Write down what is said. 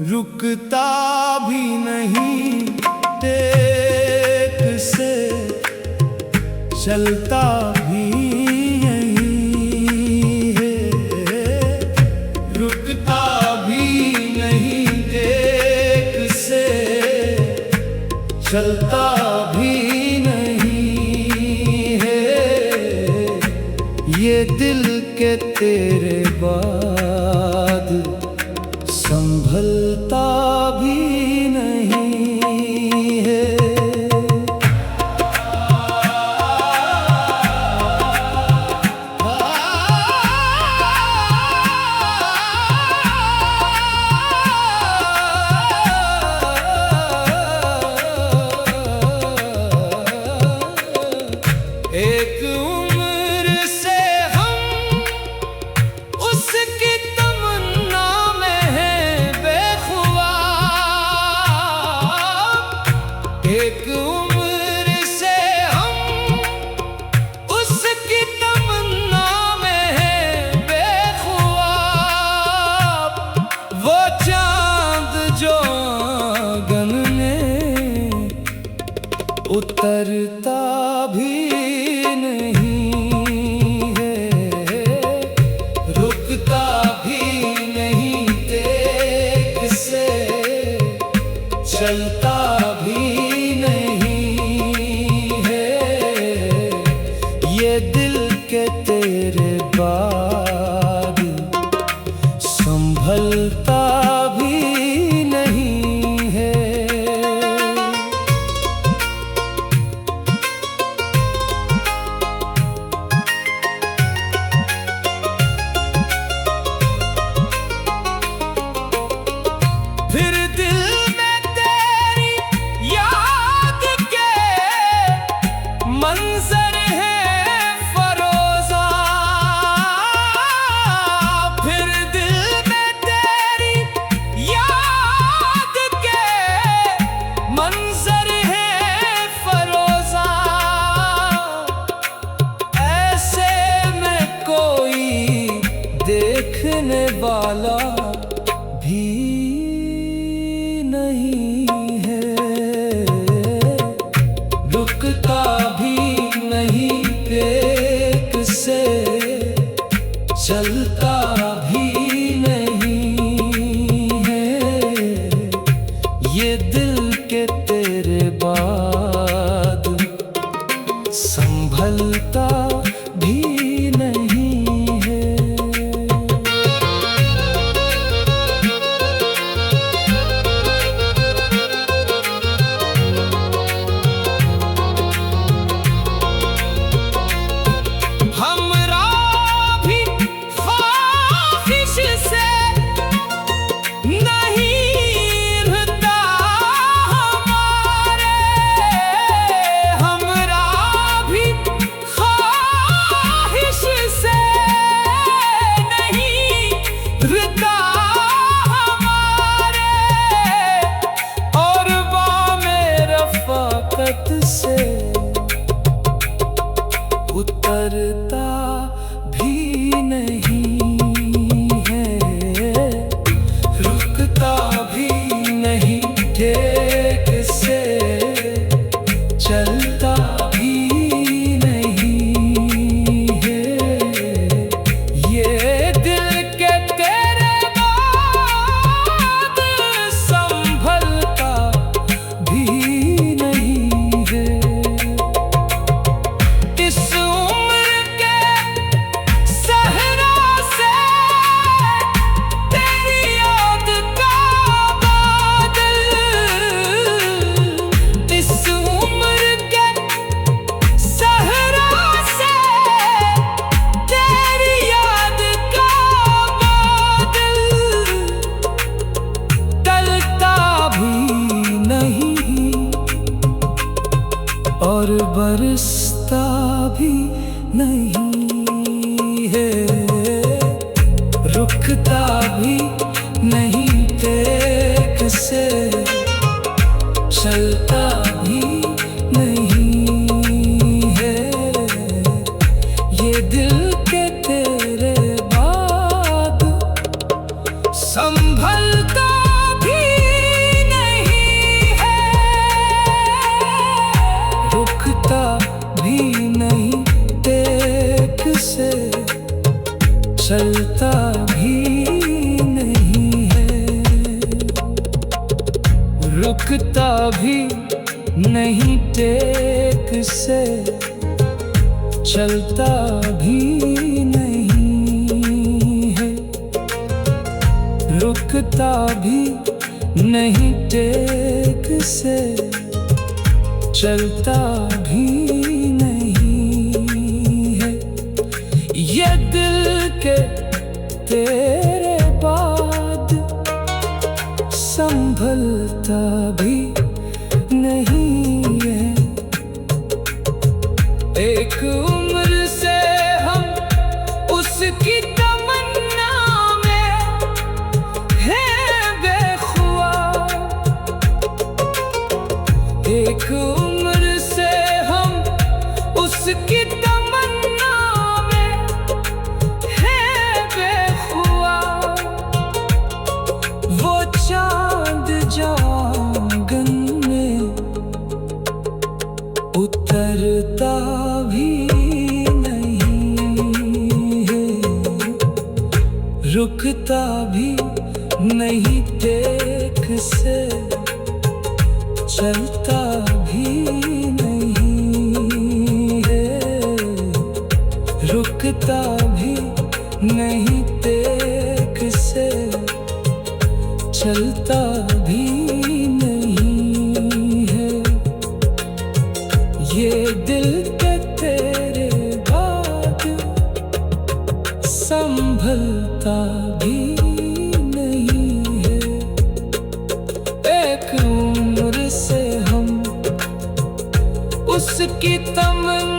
रुकता भी नहीं टेक से, चलता भी यहीं है। रुकता भी नहीं टेक से, चलता भी नहीं है। ये दिल के तेरे बाद संभलता भी नहीं है। एक उम्र से हम उसकी तमन्ना में हैं बेखुदा। एक उम्र से हम उसकी तमन्ना में हैं बेखुदा। वो चांद जो आंगन में उतरता भी नहीं है। रुकता भी नहीं तेग से, चलता भी नहीं है। ये दिल के तेरे बाद संभलता भी नहीं है। और बरसता भी नहीं है, रुकता भी नहीं तेग से, चलता भी नहीं है। ये दिल के तेरे बाद संभलता भी नहीं है, रुकता भी नहीं तेग से, चलता भी नहीं है। रुकता भी नहीं टेक से, चलता भी नहीं है। रुकता भी नहीं टेक से, चलता भी नहीं है। ये दिल के तेरे बाद संभलता भी नहीं है। एक उम्र से हम उसकी तमन्ना में हैं बेख्वार। एक उम्र से हम उसकी तमन्ना में हैं बेख्वार। वो चांद जांगन में उतरता भी नहीं है, रुकता भी नहीं टेक से, चलता भी नहीं है। रुकता भी नहीं टेक से, चलता भी नहीं है। ये दिल के तेरे बाद संभलता भी नहीं है। एक उम्र से हम उसकी तमन्ना